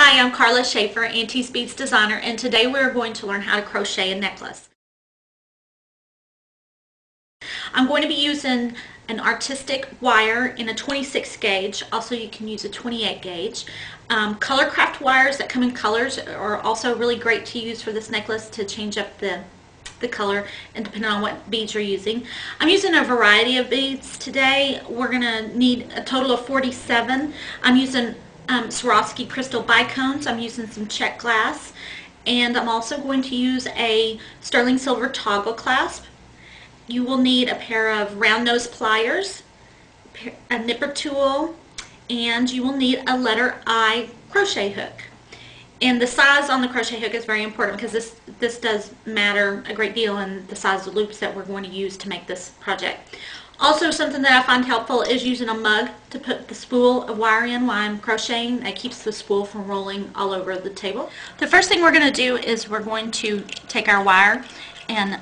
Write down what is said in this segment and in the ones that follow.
Hi, I'm Carla Schaefer, Auntie's Beads designer, and today we're going to learn how to crochet a necklace. I'm going to be using an artistic wire in a 26 gauge. Also, you can use a 28 gauge. Color craft wires that come in colors are also really great to use for this necklace to change up the color and depending on what beads you're using. I'm using a variety of beads today. We're going to need a total of 47. I'm using Swarovski crystal bicones. I'm using some check glass, and I'm also going to use a sterling silver toggle clasp. You will need a pair of round nose pliers, a nipper tool, and you will need a letter I crochet hook. And the size on the crochet hook is very important because this does matter a great deal in the size of loops that we're going to use to make this project. Also, something that I find helpful is using a mug to put the spool of wire in while I'm crocheting. That keeps the spool from rolling all over the table. The first thing we're going to do is we're going to take our wire and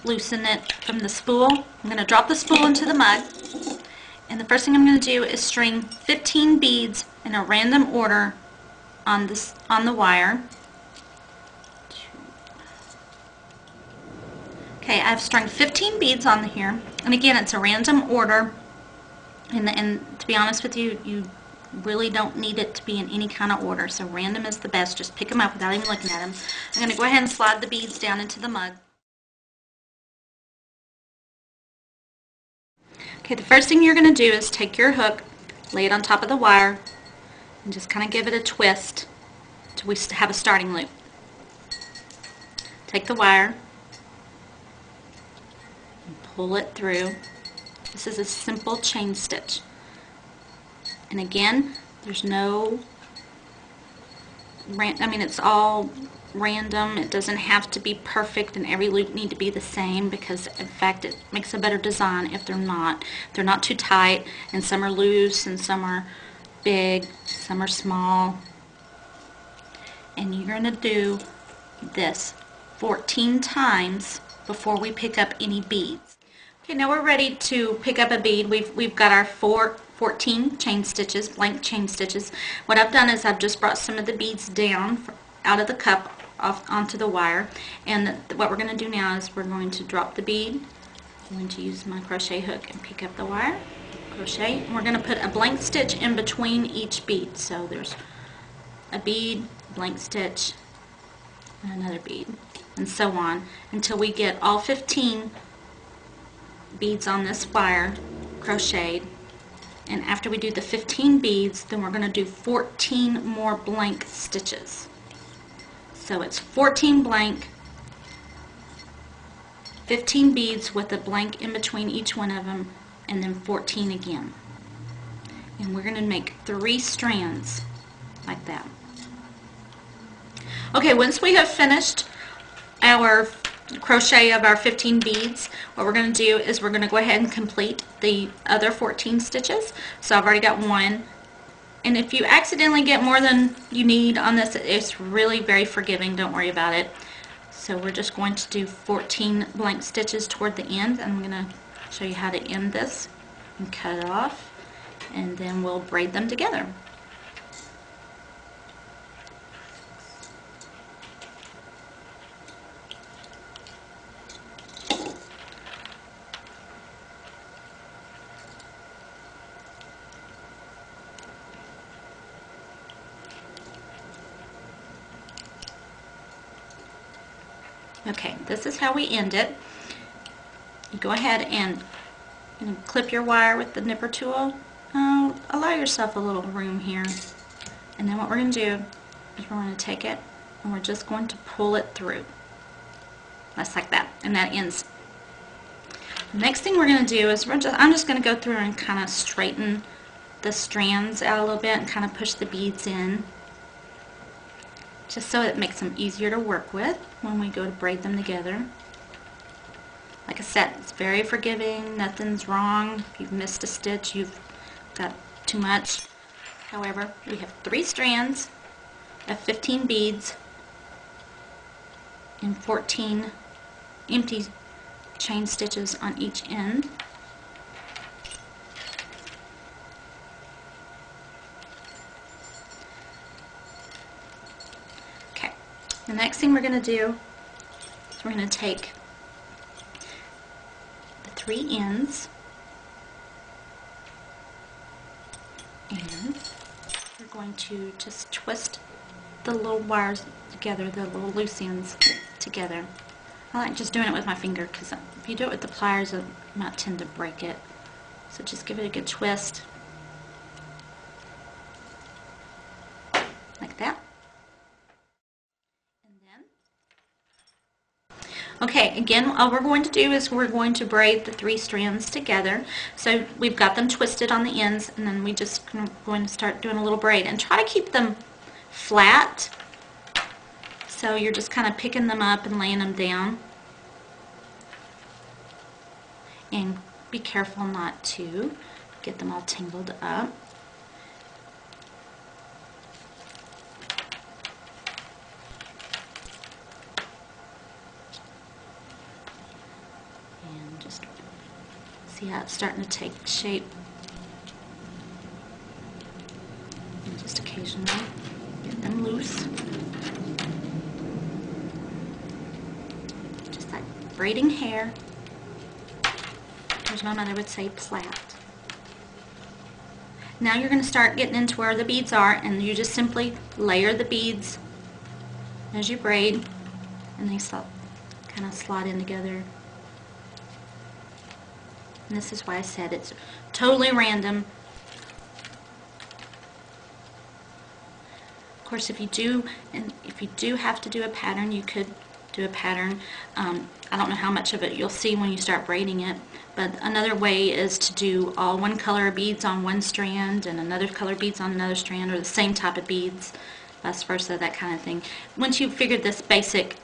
loosen it from the spool. I'm going to drop the spool into the mug, and the first thing I'm going to do is string 15 beads in a random order on the wire. Okay, I've strung 15 beads on here, and again, it's a random order, and to be honest with you, you really don't need it to be in any kind of order, so random is the best. Just pick them up without even looking at them. I'm going to go ahead and slide the beads down into the mug. Okay, the first thing you're going to do is take your hook, lay it on top of the wire, and just kind of give it a twist till we have a starting loop. Take the wire and pull it through. This is a simple chain stitch. And again, there's no, it's all random. It doesn't have to be perfect and every loop need to be the same, because in fact it makes a better design if they're not. They're not too tight, and some are loose and some are big, some are small. And you're going to do this 14 times before we pick up any beads. Okay, now we're ready to pick up a bead. We've got our 14 chain stitches, blank chain stitches. What I've done is I've just brought some of the beads down out of the cup off onto the wire, and what we're going to do now is we're going to drop the bead. I'm going to use my crochet hook and pick up the wire, crochet, and we're going to put a blank stitch in between each bead. So there's a bead, blank stitch, and another bead, and so on until we get all 15 beads on this wire crocheted. And after we do the 15 beads, then we're going to do 14 more blank stitches. So it's 14 blank, 15 beads with a blank in between each one of them, and then 14 again. And we're going to make 3 strands like that. Okay, once we have finished our crochet of our 15 beads, what we're going to do is we're going to go ahead and complete the other 14 stitches. So I've already got one. And if you accidentally get more than you need on this, it's really very forgiving. Don't worry about it. So we're just going to do 14 blank stitches toward the end. I'm going to show you how to end this and cut it off, and then we'll braid them together. Okay, this is how we end it. You go ahead and clip your wire with the nipper tool. Allow yourself a little room here. And then what we're going to do is we're going to take it and we're just going to pull it through. That's like that, and that ends. The next thing we're going to do is I'm just going to go through and kind of straighten the strands out a little bit and kind of push the beads in, just so it makes them easier to work with when we go to braid them together. Like I said, it's very forgiving. Nothing's wrong. If you've missed a stitch, you've got too much. However, we have 3 strands of 15 beads and 14 empty chain stitches on each end. The next thing we're going to do is we're going to take the 3 ends and we're going to just twist the little wires together, the little loose ends together. I like just doing it with my finger because if you do it with the pliers, it might tend to break it. So just give it a good twist, like that. And then, okay, again, all we're going to do is we're going to braid the 3 strands together. So we've got them twisted on the ends, and then we just going to start doing a little braid. And try to keep them flat. So you're just kind of picking them up and laying them down. And be careful not to get them all tangled up. And just see how it's starting to take shape. And just occasionally get them loose. Just like braiding hair. As my mother would say, plait. Now you're going to start getting into where the beads are, and you just simply layer the beads as you braid, and they kind of slide in together. And this is why I said it's totally random. Of course, if you do have to do a pattern, you could do a pattern. I don't know how much of it you'll see when you start braiding it, but another way is to do all one color beads on one strand and another color beads on another strand, or the same type of beads, vice versa, that kind of thing. Once you've figured this basic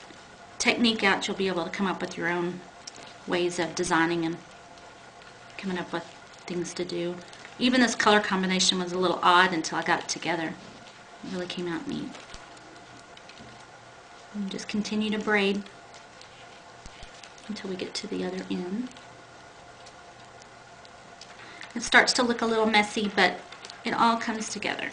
technique out, you'll be able to come up with your own ways of designing and coming up with things to do. Even this color combination was a little odd until I got it together. It really came out neat. And just continue to braid until we get to the other end. It starts to look a little messy, but it all comes together.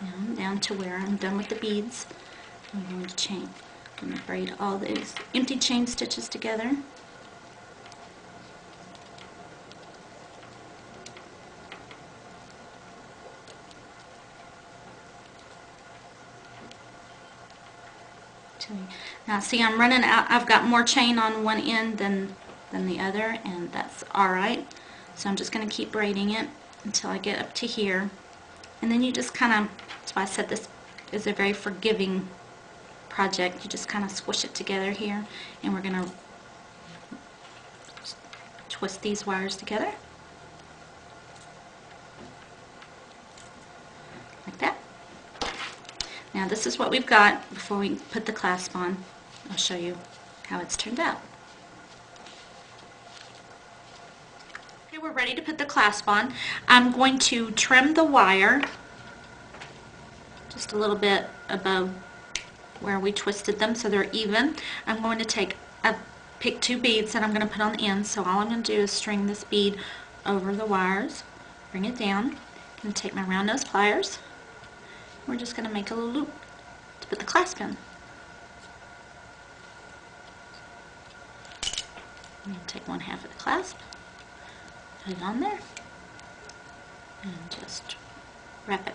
Now down to where I'm done with the beads. I'm going to braid all these empty chain stitches together. Now see, I'm running out. I've got more chain on one end than the other, and that's alright. So I'm just going to keep braiding it until I get up to here. And then you just kind of, that's why I said this is a very forgiving project. You just kind of squish it together here, and we're going to twist these wires together. Like that. Now this is what we've got before we put the clasp on. I'll show you how it's turned out. Okay, we're ready to put the clasp on. I'm going to trim the wire just a little bit above where we twisted them so they're even. I'm going to pick 2 beads that I'm going to put on the end. So all I'm going to do is string this bead over the wires, bring it down. I'm going to take my round nose pliers. We're just going to make a little loop to put the clasp in. I'm going to take 1/2 of the clasp, put it on there, and just wrap it.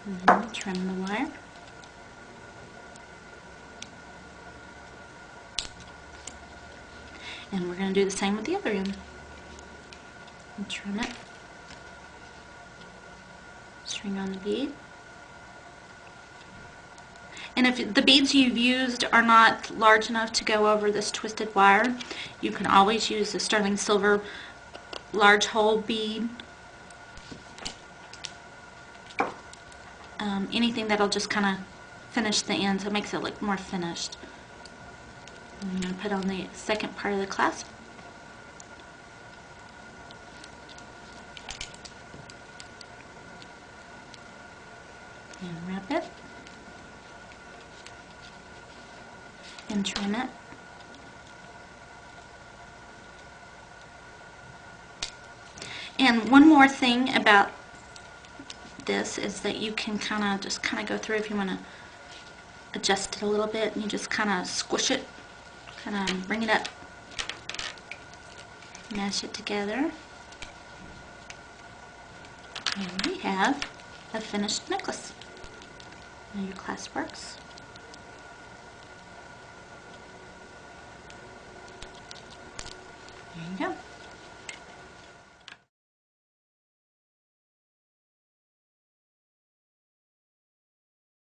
And then trim the wire. And we're going to do the same with the other end. And trim it. String on the bead. And if the beads you've used are not large enough to go over this twisted wire, you can always use the sterling silver large hole bead. Anything that'll just kind of finish the ends. It makes it look more finished. I'm going to put on the second part of the clasp. And wrap it. And trim it. And one more thing about this is that you can kind of go through if you want to adjust it a little bit, and you just kind of squish it, kind of bring it up, mash it together, and we have a finished necklace. And your clasp works. There you go.